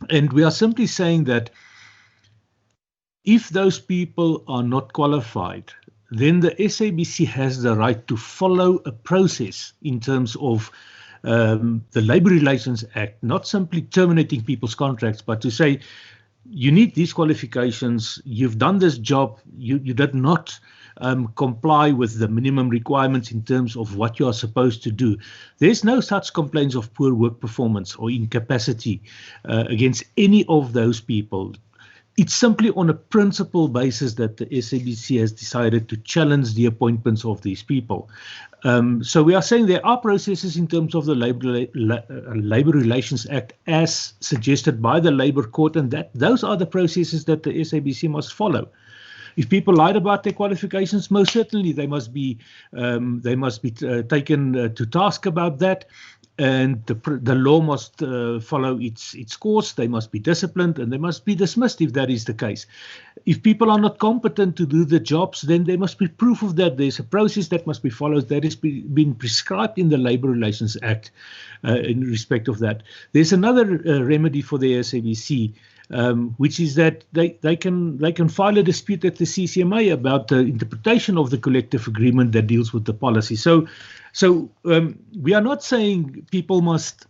And we are simply saying that if those people are not qualified, then the SABC has the right to follow a process in terms of the Labour Relations Act, not simply terminating people's contracts, but to say, you need these qualifications, you've done this job, you did not comply with the minimum requirements in terms of what you are supposed to do. There's no such complaints of poor work performance or incapacity against any of those people. It's simply on a principle basis that the SABC has decided to challenge the appointments of these people. So we are saying there are processes in terms of the Labour Relations Act as suggested by the Labour Court, and that those are the processes that the SABC must follow. If people lied about their qualifications, most certainly they must be taken to task about that. And the law must follow its course. They must be disciplined and they must be dismissed if that is the case. If people are not competent to do the jobs, then there must be proof of that. There's a process that must be followed that has been prescribed in the Labour Relations Act in respect of that. There's another remedy for the SABC, which is that they can file a dispute at the CCMA about the interpretation of the collective agreement that deals with the policy. So we are not saying people must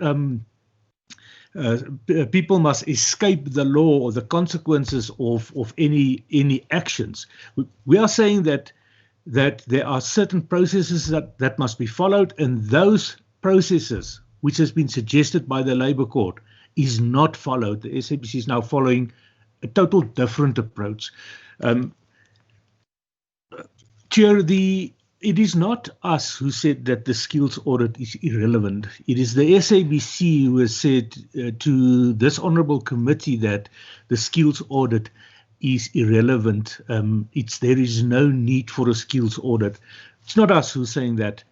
escape the law or the consequences of any actions. We are saying that there are certain processes that must be followed, and those processes, which has been suggested by the Labour Court, is not followed. The SABC is now following a total different approach. Chair, it is not us who said that the skills audit is irrelevant. It is the SABC who has said to this honourable committee that the skills audit is irrelevant. There is no need for a skills audit. It's not us who's saying that.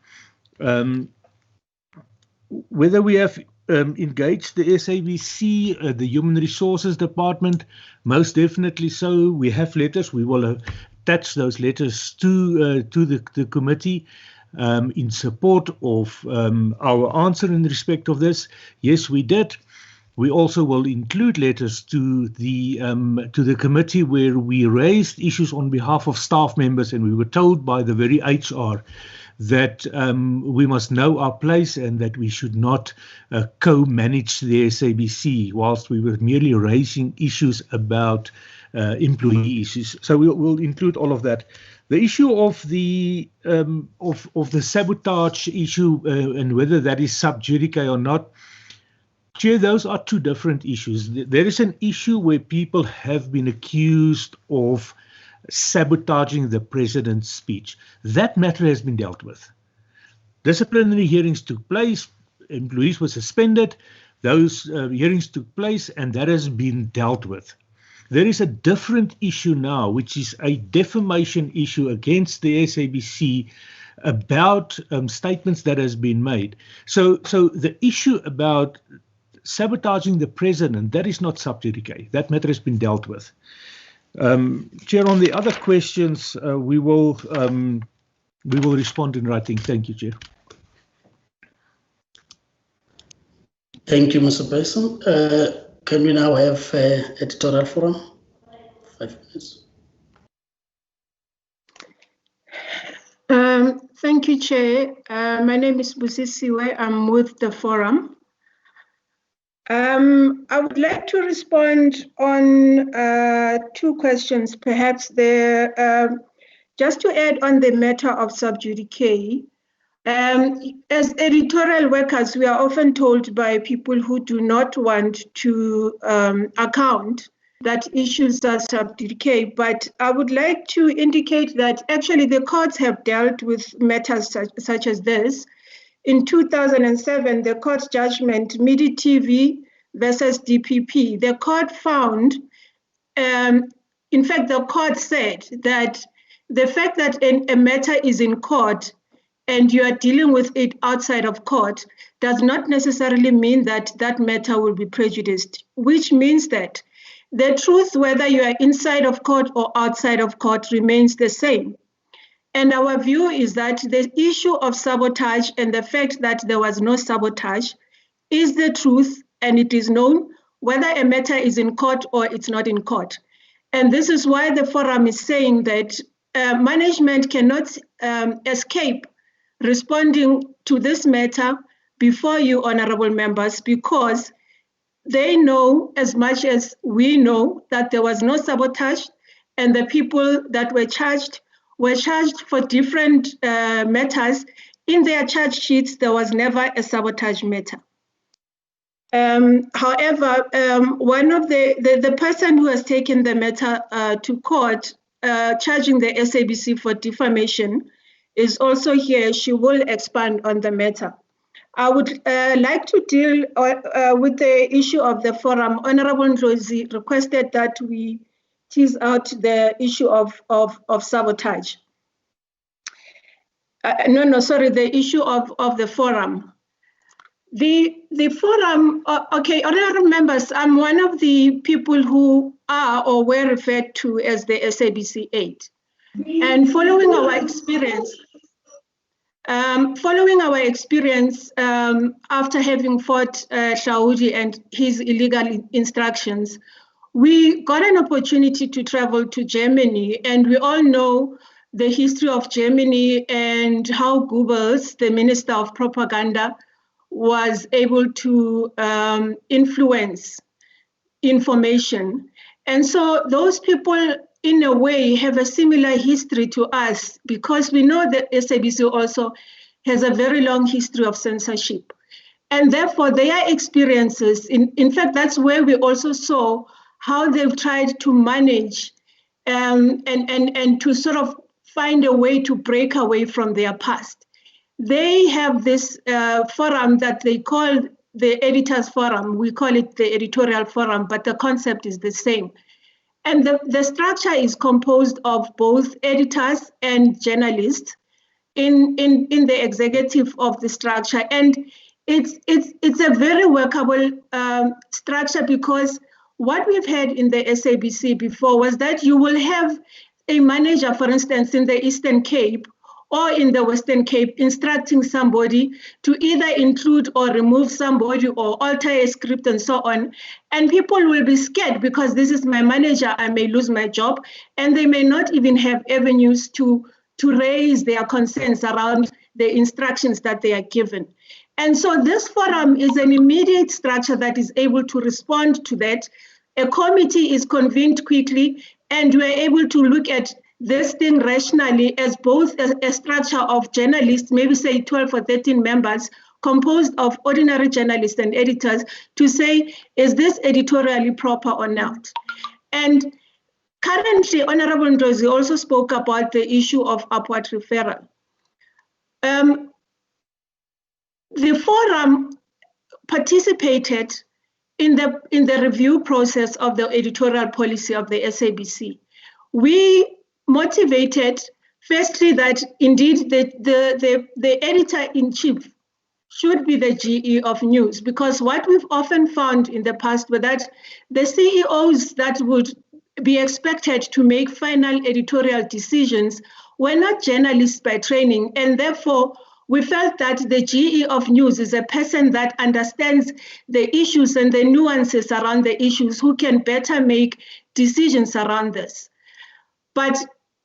Whether we have engaged the SABC, the Human Resources Department, most definitely so. We have letters. We will attach those letters to the committee in support of our answer in respect of this. Yes, we did. We also will include letters to the committee where we raised issues on behalf of staff members, and we were told by the very HR that we must know our place and that we should not co-manage the SABC, whilst we were merely raising issues about employee issues. So we'll include all of that. The issue of the sabotage issue and whether that is sub judice or not, Chair, those are two different issues. There is an issue where people have been accused of sabotaging the president's speech. That matter has been dealt with. Disciplinary hearings took place, employees were suspended, those hearings took place, and that has been dealt with. There is a different issue now, which is a defamation issue against the SABC about statements that has been made. So the issue about sabotaging the president, that is not sub judice. That matter has been dealt with. Chair, on the other questions, we will respond in writing. Thank you, Chair. Thank you, Mr. Bryson. Can we now have editorial forum? 5 minutes. Thank you, Chair. My name is Busisiwe. I'm with the forum. I would like to respond on 2 questions, perhaps there. Just to add on the matter of sub judice. As editorial workers, we are often told by people who do not want to account that issues are sub judice, but I would like to indicate that actually the courts have dealt with matters such as this. In 2007, the court judgment, MIDI TV versus DPP, the court found, in fact, the court said that the fact that a matter is in court and you are dealing with it outside of court does not necessarily mean that that matter will be prejudiced, which means that the truth, whether you are inside of court or outside of court, remains the same. And our view is that the issue of sabotage and the fact that there was no sabotage is the truth, and it is known, whether a matter is in court or it's not in court. And this is why the forum is saying that management cannot escape responding to this matter before you, honorable members, because they know as much as we know that there was no sabotage, and the people that were charged for different matters. In their charge sheets, there was never a sabotage matter. However, one of the person who has taken the matter to court, charging the SABC for defamation, is also here. She will expand on the matter. I would like to deal with the issue of the forum. Honorable Ndlozi requested that we tease out the issue of sabotage. The issue of the forum. The forum, okay, honorable members, I'm one of the people who are or were referred to as the SABC 8. And following our experience, after having fought Shaudi and his illegal instructions, we got an opportunity to travel to Germany, and we all know the history of Germany and how Goebbels, the Minister of Propaganda, was able to influence information. And so those people, in a way, have a similar history to us, because we know that SABC also has a very long history of censorship. And therefore, their experiences, in fact, that's where we also saw how they've tried to manage and to sort of find a way to break away from their past. They have this forum that they call the Editors Forum. We call it the Editorial Forum, but the concept is the same. And the structure is composed of both editors and journalists in the executive of the structure. And it's a very workable structure, because what we've had in the SABC before was that you will have a manager, for instance, in the Eastern Cape or in the Western Cape, instructing somebody to either include or remove somebody or alter a script and so on. And people will be scared, because this is my manager, I may lose my job, and they may not even have avenues to raise their concerns around the instructions that they are given. And so this forum is an immediate structure that is able to respond to that. A committee is convened quickly, and we're able to look at this thing rationally as both a structure of journalists, maybe say 12 or 13 members, composed of ordinary journalists and editors, to say, is this editorially proper or not? And currently, Honorable Ndlozi also spoke about the issue of upward referral. The forum participated in the review process of the editorial policy of the SABC. We motivated, firstly, that indeed the editor-in-chief should be the GE of news, because what we've often found in the past was that the CEOs that would be expected to make final editorial decisions were not journalists by training, and therefore we felt that the GE of news is a person that understands the issues and the nuances around the issues, who can better make decisions around this. But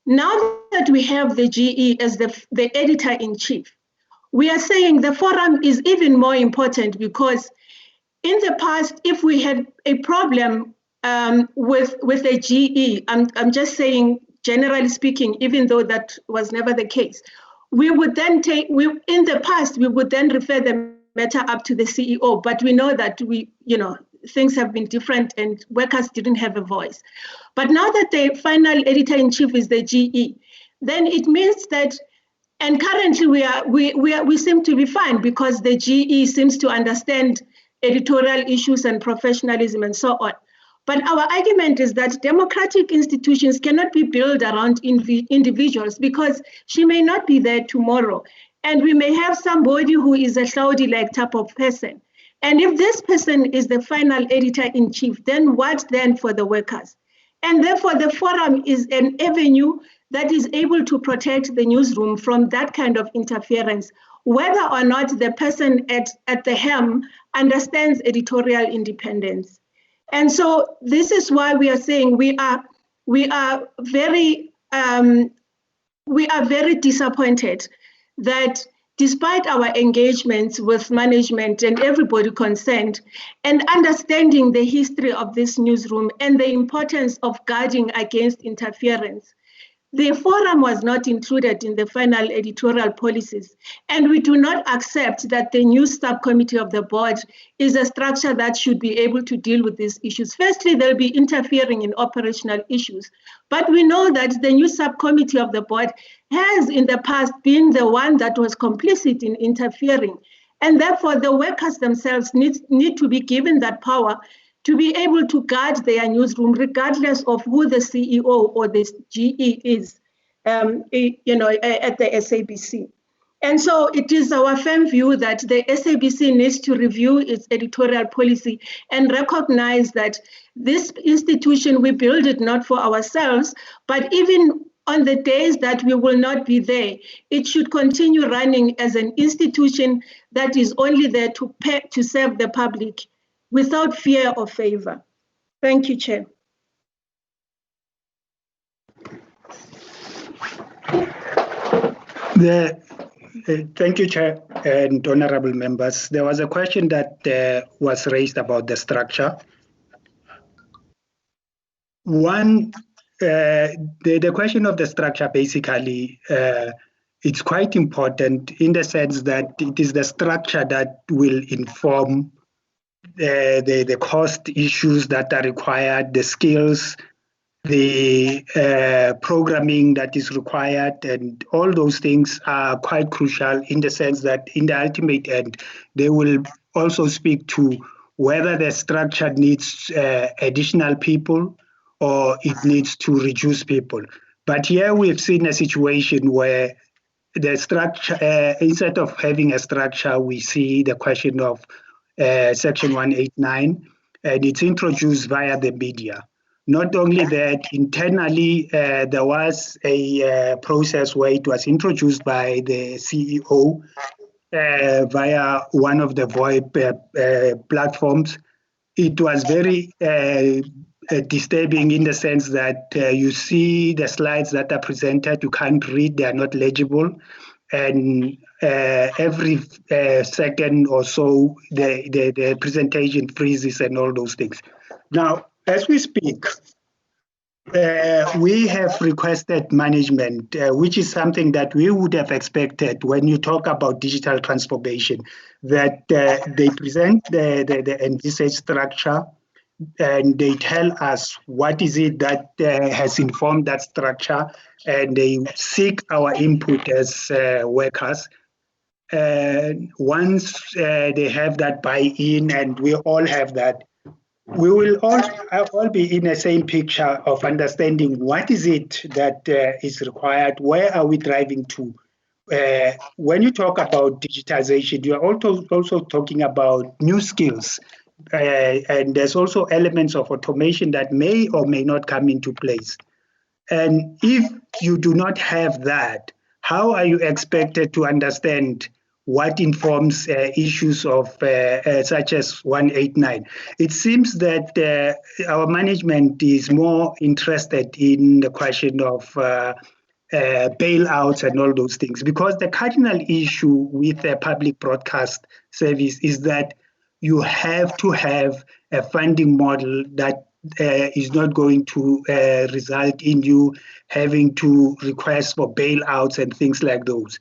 now that we have the GE as the editor-in-chief, we are saying the forum is even more important, because in the past, if we had a problem with a GE, I'm just saying, generally speaking, even though that was never the case, we would then in the past, we would then refer the matter up to the CEO, but we know that things have been different and workers didn't have a voice. But now that the final editor-in-chief is the GE, then it means that, and currently we seem to be fine, because the GE seems to understand editorial issues and professionalism and so on. But our argument is that democratic institutions cannot be built around individuals, because she may not be there tomorrow. And we may have somebody who is a Saudi-like type of person. And if this person is the final editor-in-chief, then what then for the workers? And therefore, the forum is an avenue that is able to protect the newsroom from that kind of interference, whether or not the person at the helm understands editorial independence. And so this is why we are saying we are very disappointed that despite our engagements with management and everybody concerned, and understanding the history of this newsroom and the importance of guarding against interference, the forum was not included in the final editorial policies, and we do not accept that the news subcommittee of the board is a structure that should be able to deal with these issues. Firstly, they'll be interfering in operational issues, but we know that the news subcommittee of the board has in the past been the one that was complicit in interfering, and therefore the workers themselves need to be given that power to be able to guard their newsroom, regardless of who the CEO or the GE is, at the SABC. And so it is our firm view that the SABC needs to review its editorial policy and recognize that this institution, we build it not for ourselves, but even on the days that we will not be there, it should continue running as an institution that is only there to serve the public without fear or favor. Thank you, Chair. Thank you, Chair and honorable members. There was a question that was raised about the structure. One, the question of the structure, basically, it's quite important in the sense that it is the structure that will inform the cost issues that are required, the skills, the programming that is required, and all those things are quite crucial in the sense that in the ultimate end, they will also speak to whether the structure needs additional people or it needs to reduce people. But here we've seen a situation where the structure, instead of having a structure, we see the question of Section 189, and it's introduced via the media. Not only that, internally, there was a process where it was introduced by the CEO via one of the VoIP platforms. It was very disturbing in the sense that you see the slides that are presented, you can't read, they are not legible. And every second or so, the presentation freezes and all those things. Now, as we speak, we have requested management, which is something that we would have expected when you talk about digital transformation, that they present the envisaged structure and they tell us what is it that has informed that structure, and they seek our input as workers. Once they have that buy-in and we all have that, we will all be in the same picture of understanding what is it that is required, where are we driving to. When you talk about digitization, you are also talking about new skills. And there's also elements of automation that may or may not come into place. And if you do not have that, how are you expected to understand what informs issues of such as 189? It seems that our management is more interested in the question of bailouts and all those things, because the cardinal issue with a public broadcast service is that you have to have a funding model that is not going to result in you having to request for bailouts and things like those.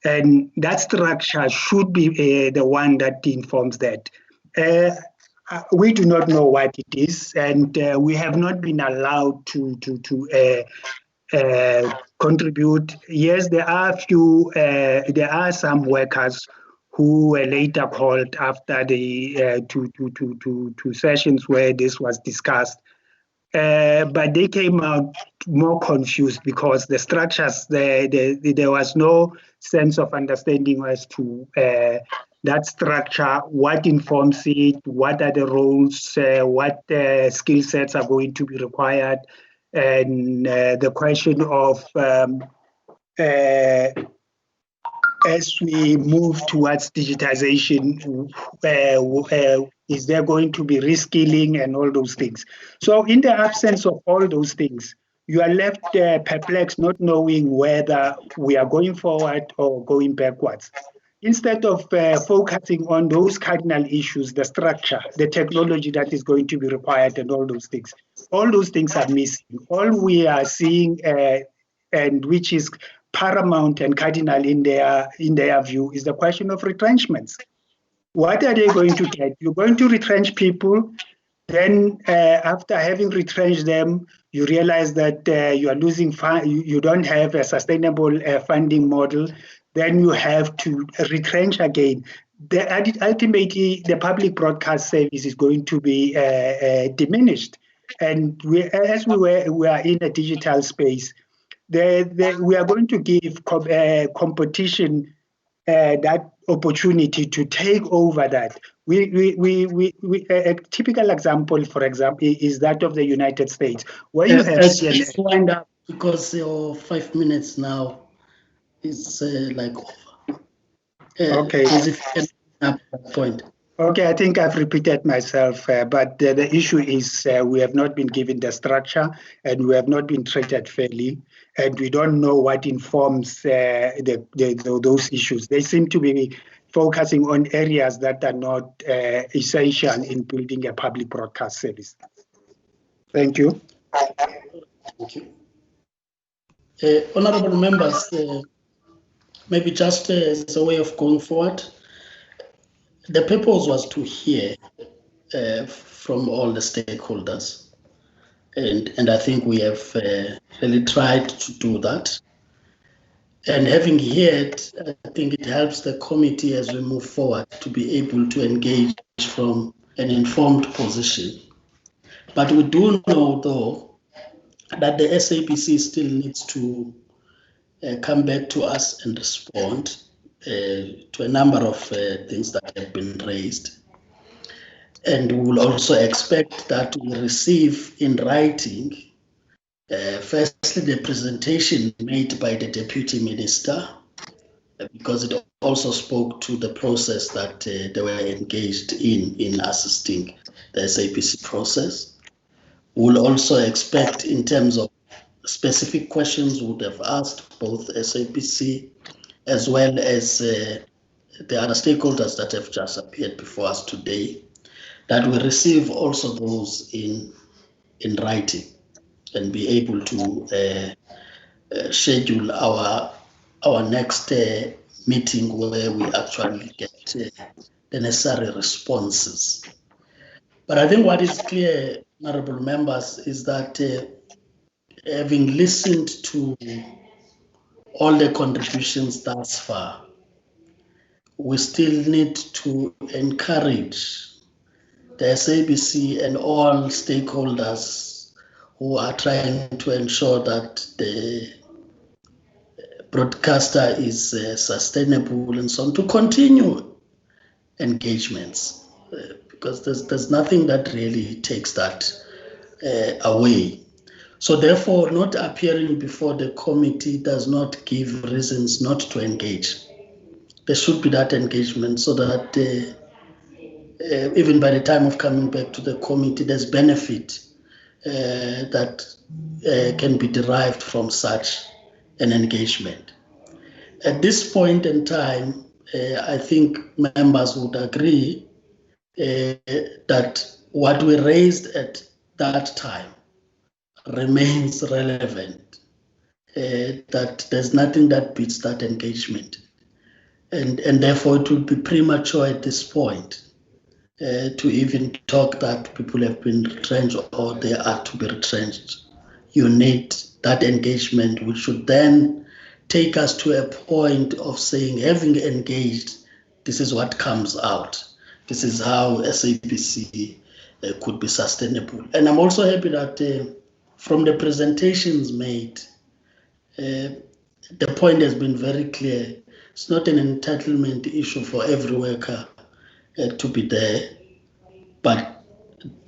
And that structure should be the one that informs that. We do not know what it is, and we have not been allowed to contribute. Yes, there are some workers who were later called after the two sessions where this was discussed. But they came out more confused because the structures, there was no sense of understanding as to that structure, what informs it, what are the roles, what skill sets are going to be required, and the question of as we move towards digitization, Is there going to be reskilling and all those things? So in the absence of all those things, you are left perplexed, not knowing whether we are going forward or going backwards. Instead of focusing on those cardinal issues, the structure, the technology that is going to be required and all those things are missing. All we are seeing, and which is paramount and cardinal in their view, is the question of retrenchments. What are they going to get? You're going to retrench people. Then after having retrenched them, you realize that you are losing you don't have a sustainable funding model. Then you have to retrench again. Ultimately, the public broadcast service is going to be diminished. And we are in a digital space, we are going to give competition that opportunity to take over that. A typical example, for example, is that of the United States, where you have just wind up, because your 5 minutes now is like over. Okay. As if you can up that point. Okay, I think I've repeated myself, but the issue is we have not been given the structure, and we have not been treated fairly, and we don't know what informs those issues. They seem to be focusing on areas that are not essential in building a public broadcast service. Thank you. Thank you. Honorable members, maybe just as a way of going forward, the purpose was to hear from all the stakeholders, and I think we have really tried to do that. And having heard, I think it helps the committee as we move forward to be able to engage from an informed position. But we do know, though, that the SABC still needs to come back to us and respond to a number of things that have been raised. And we will also expect that we receive in writing, firstly, the presentation made by the Deputy Minister, because it also spoke to the process that they were engaged in assisting the SABC process. We'll also expect, in terms of specific questions we would have asked both SABC as well as the other stakeholders that have just appeared before us today, that we receive also those in writing and be able to schedule our next meeting where we actually get the necessary responses. But I think what is clear, honorable members, is that having listened to all the contributions thus far, we still need to encourage the SABC and all stakeholders who are trying to ensure that the broadcaster is sustainable and so on, to continue engagements, because there's nothing that really takes that away. So therefore, not appearing before the committee does not give reasons not to engage. There should be that engagement so that even by the time of coming back to the committee, there's benefit that can be derived from such an engagement. At this point in time, I think members would agree that what we raised at that time remains relevant, that there's nothing that beats that engagement. And therefore it would be premature at this point to even talk that people have been retrenched or they are to be retrenched. You need that engagement, which should then take us to a point of saying, having engaged, this is what comes out. This is how SABC could be sustainable. And I'm also happy that from the presentations made, the point has been very clear. It's not an entitlement issue for every worker to be there, but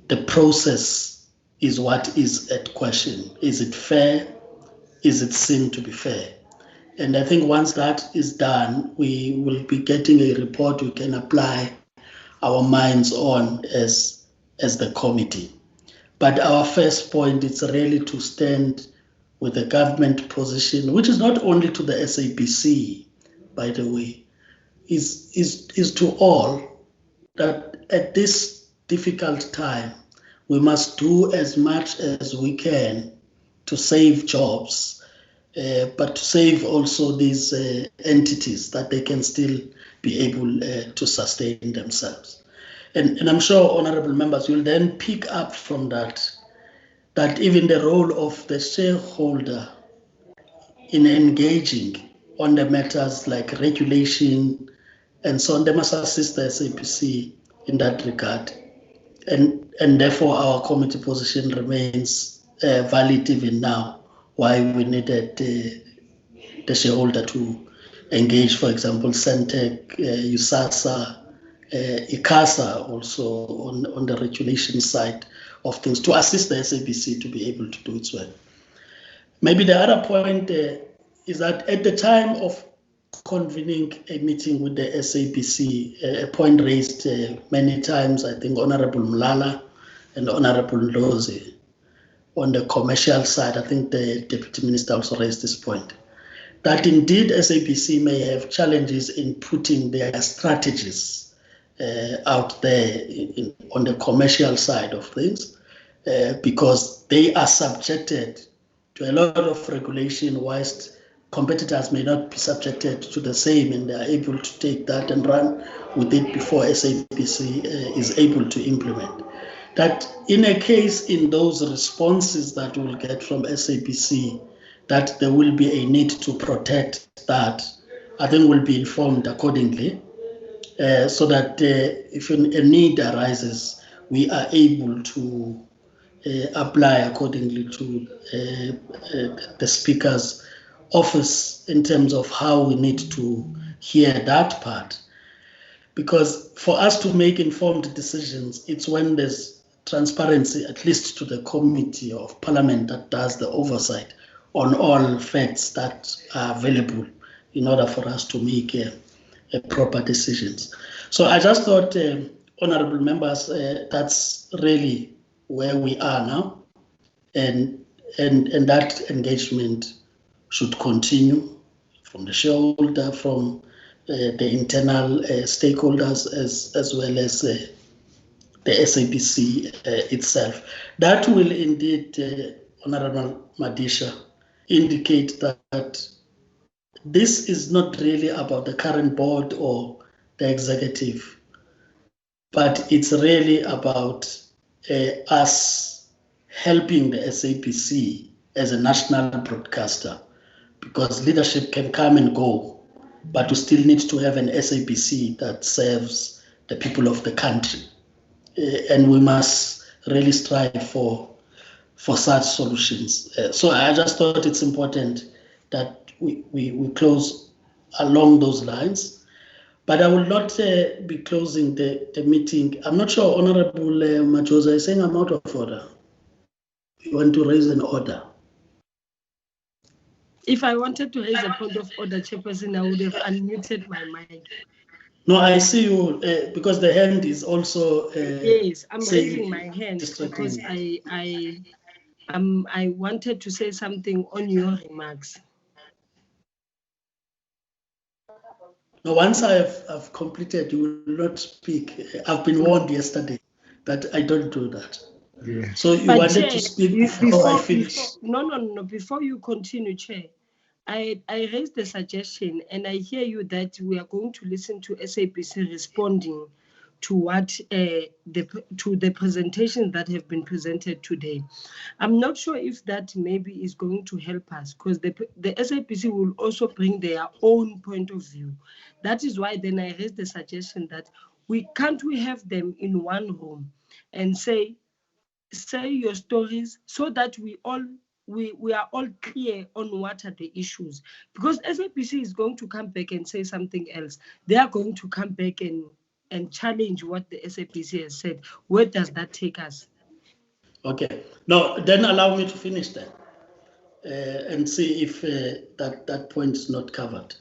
the process is what is at question. Is it fair? Is it seen to be fair? And I think once that is done, we will be getting a report we can apply our minds on as the committee. But our first point is really to stand with the government position, which is not only to the SABC, by the way, is to all, that at this difficult time, we must do as much as we can to save jobs, but to save also these entities, that they can still be able to sustain themselves. And I'm sure, honorable members, will then pick up from that even the role of the shareholder in engaging on the matters like regulation and so on, they must assist the SABC in that regard. And therefore our committee position remains valid even now, why we needed the shareholder to engage, for example, Centec, USASA, ICASA also on the regulation side of things, to assist the SABC to be able to do its work. Maybe the other point is that at the time of convening a meeting with the SABC, a point raised many times, I think Honorable Mlala and Honorable Lozi, on the commercial side, I think the Deputy Minister also raised this point, that indeed SABC may have challenges in putting their strategies out there on the commercial side of things, because they are subjected to a lot of regulation, whilst competitors may not be subjected to the same, and they are able to take that and run with it before SABC is able to implement. That in a case in those responses that we'll get from SABC, that there will be a need to protect that, I think we'll be informed accordingly, so that if a need arises, we are able to apply accordingly to the Speaker's office in terms of how we need to hear that part. Because for us to make informed decisions, it's when there's transparency, at least to the Committee of Parliament that does the oversight on all facts that are available in order for us to make proper decisions. So I just thought, honorable members, that's really where we are now, and that engagement should continue from the shareholder, from the internal stakeholders, as well as the SABC itself. That will indeed, Honorable Madisha, indicate that this is not really about the current board or the executive, but it's really about us helping the SABC as a national broadcaster, because leadership can come and go, but we still need to have an SABC that serves the people of the country. And we must really strive for such solutions. So I just thought it's important that we close along those lines. But I will not be closing the meeting. I'm not sure, Honorable Majosa is saying I'm out of order. You want to raise an order? If I wanted to raise a point of order, Chairperson, I would have unmuted my mic. No, I see you, because the hand is also... yes, I'm raising my hand because I wanted to say something on your remarks. No, once I've completed, you will not speak. I've been warned yesterday that I don't do that. Yeah. So you wanted to speak before I finish? No. Before you continue, Chair, I raised the suggestion, and I hear you that we are going to listen to SABC responding to what to the presentations that have been presented today. I'm not sure if that maybe is going to help us, because the SABC will also bring their own point of view. That is why then I raised the suggestion that we have them in one room and say your stories, so that we are all clear on what are the issues. Because SABC is going to come back and say something else. They are going to come back and challenge what the SABC has said. Where does that take us? Okay. No, then allow me to finish that and see if that point is not covered.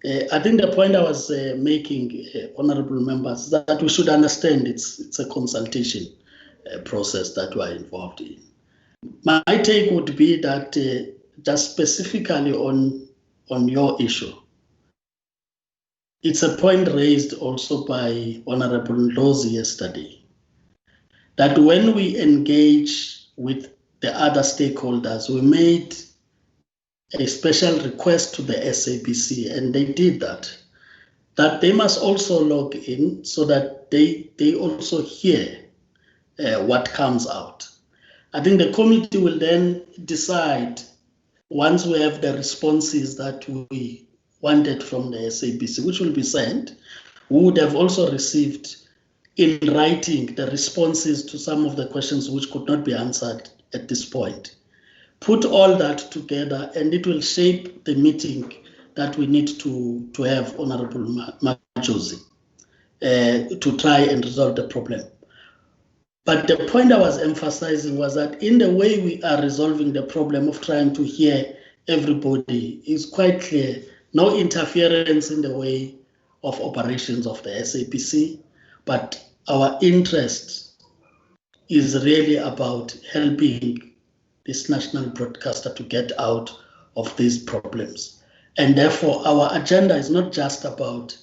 I think the point I was making, honorable members, is that we should understand it's a consultation process that we are involved in. My take would be that just specifically on your issue, it's a point raised also by Honorable Ndozi yesterday, that when we engage with the other stakeholders, we made a special request to the SABC, and they did that they must also log in so that they also hear what comes out. I think the committee will then decide, once we have the responses that we wanted from the SABC, which will be sent, we would have also received in writing the responses to some of the questions which could not be answered at this point. Put all that together, and it will shape the meeting that we need to have, Honorable Majosi, to try and resolve the problem. But the point I was emphasizing was that in the way we are resolving the problem of trying to hear everybody is quite clear. No interference in the way of operations of the SABC, but our interest is really about helping this national broadcaster to get out of these problems. And therefore, our agenda is not just about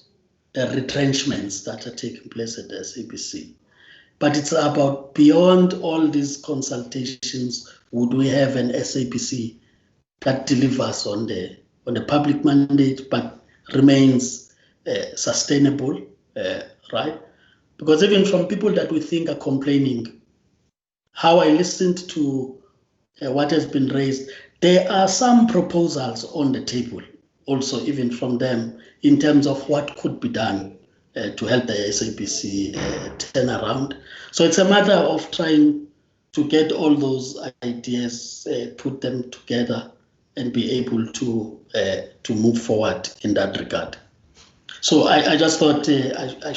the retrenchments that are taking place at the SABC, but it's about, beyond all these consultations, would we have an SABC that delivers on the public mandate but remains sustainable, right? Because even from people that we think are complaining, how I listened to what has been raised, there are some proposals on the table also, even from them, in terms of what could be done to help the SABC turn around. So it's a matter of trying to get all those ideas, put them together, and be able to move forward in that regard. So I just thought I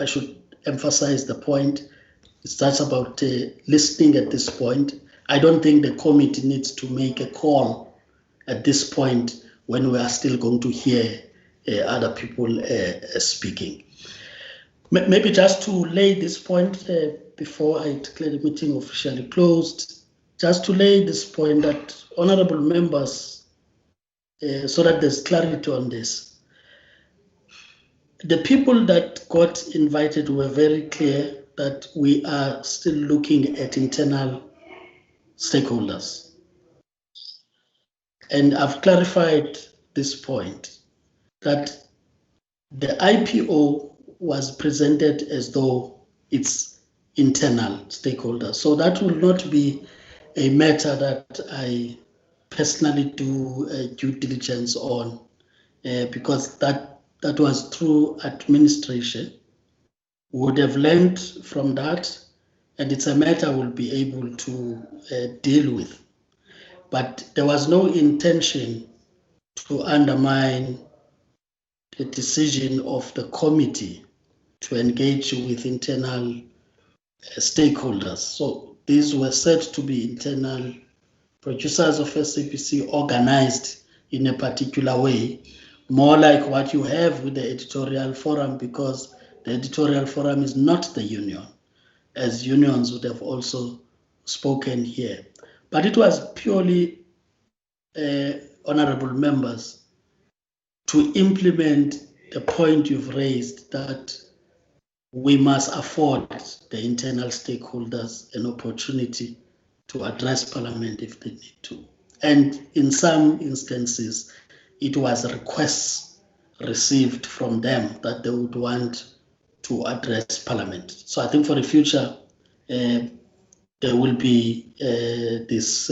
should emphasize the point. It's just about listening at this point. I don't think the committee needs to make a call at this point when we are still going to hear other people speaking. Maybe just to lay this point before I declare the meeting officially closed, just to lay this point that, honorable members, so that there's clarity on this. The people that got invited were very clear that we are still looking at internal stakeholders. And I've clarified this point, that the IPO was presented as though it's internal stakeholders. So that will not be a matter that I personally do due diligence on, because that was through administration. We would have learned from that, and it's a matter we'll be able to deal with. But there was no intention to undermine the decision of the committee to engage with internal stakeholders. So these were said to be internal producers of SABC organized in a particular way, more like what you have with the editorial forum, because the editorial forum is not the union, as unions would have also spoken here. But it was purely, honorable members, to implement the point you've raised, that we must afford the internal stakeholders an opportunity to address Parliament if they need to. And in some instances, it was requests received from them that they would want to address Parliament. So I think for the future, there will be this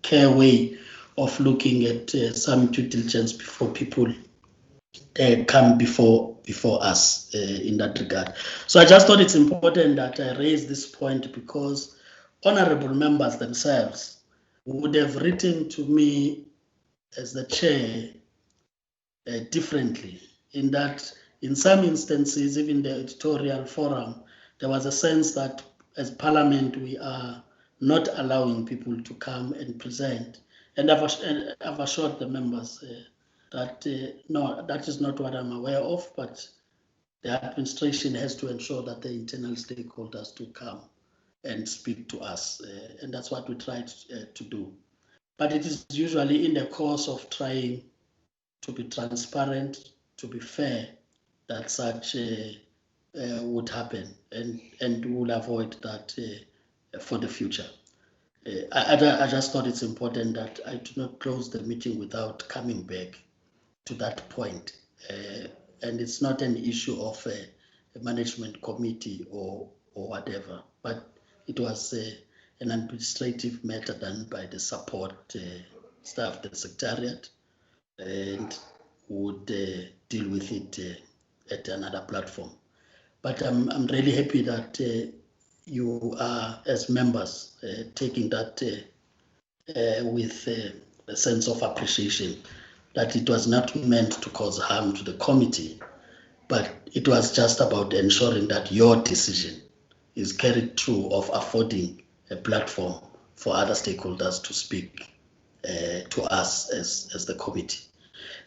care way of looking at some due diligence before people come before us in that regard. So I just thought it's important that I raise this point, because honorable members themselves would have written to me as the chair differently, in that in some instances, even the editorial forum, there was a sense that as Parliament we are not allowing people to come and present. And I've assured the members that no, that is not what I'm aware of, but the administration has to ensure that the internal stakeholders do come and speak to us, and that's what we try to do. But it is usually in the course of trying to be transparent, to be fair, that such would happen, and we'll avoid that for the future. I just thought it's important that I do not close the meeting without coming back to that point. And it's not an issue of a management committee or whatever, but it was an administrative matter done by the support staff, the secretariat, and would deal with it at another platform. But I'm really happy that you are, as members, taking that with a sense of appreciation, that it was not meant to cause harm to the committee, but it was just about ensuring that your decision is carried through, of affording a platform for other stakeholders to speak to us as the committee.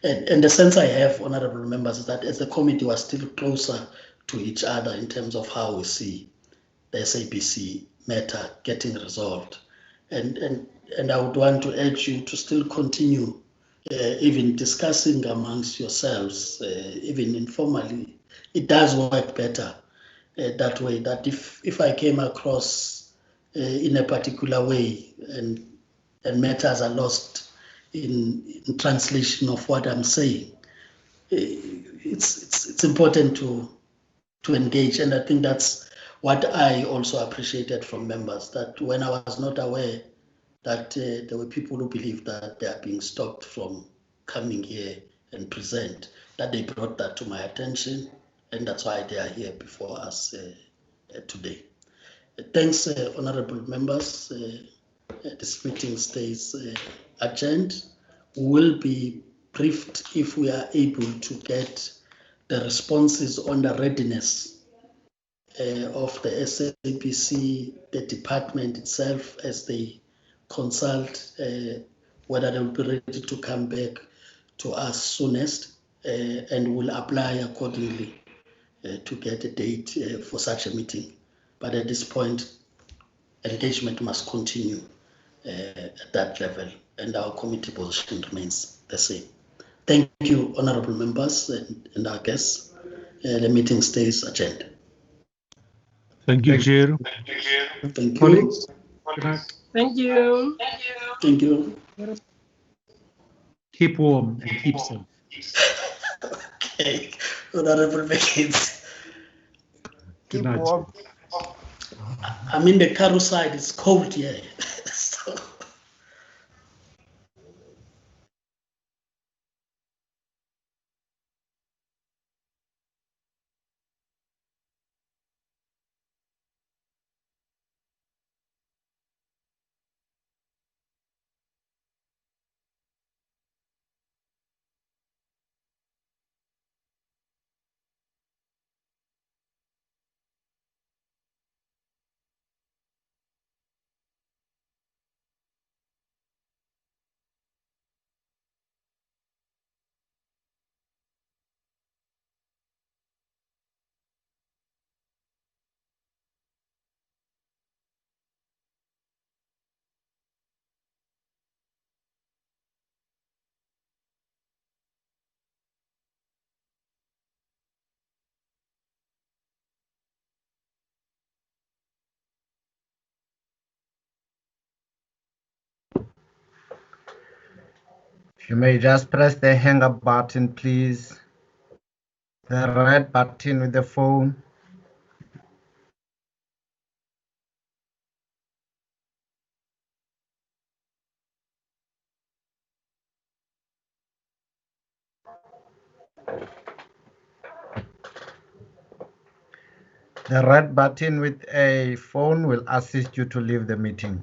And the sense I have, honorable members, is that as the committee was still closer to each other in terms of how we see the SABC matter getting resolved. And I would want to urge you to still continue even discussing amongst yourselves, even informally. It does work better that way, that if I came across in a particular way and matters are lost in translation of what I'm saying, it's important to engage. And I think that's what I also appreciated from members, that when I was not aware that there were people who believed that they are being stopped from coming here and present, that they brought that to my attention, and that's why they are here before us today. Thanks, honorable members. This meeting stays adjourned. We will be briefed if we are able to get the responses on the readiness of the SABC, the department itself, as they consult whether they will be ready to come back to us soonest, and will apply accordingly to get a date for such a meeting. But at this point, engagement must continue at that level, and our committee position remains the same. Thank you, honorable members and our guests. The meeting stays adjourned. Thank you, Chair. Thank you. Colleagues. Thank you. Thank you. Keep warm and keep safe. Okay, honorable McKinsey. Good night. I'm in the Karoo side, it's cold here. So. You may just press the hang up button, please. The red button with the phone. The red button with a phone will assist you to leave the meeting.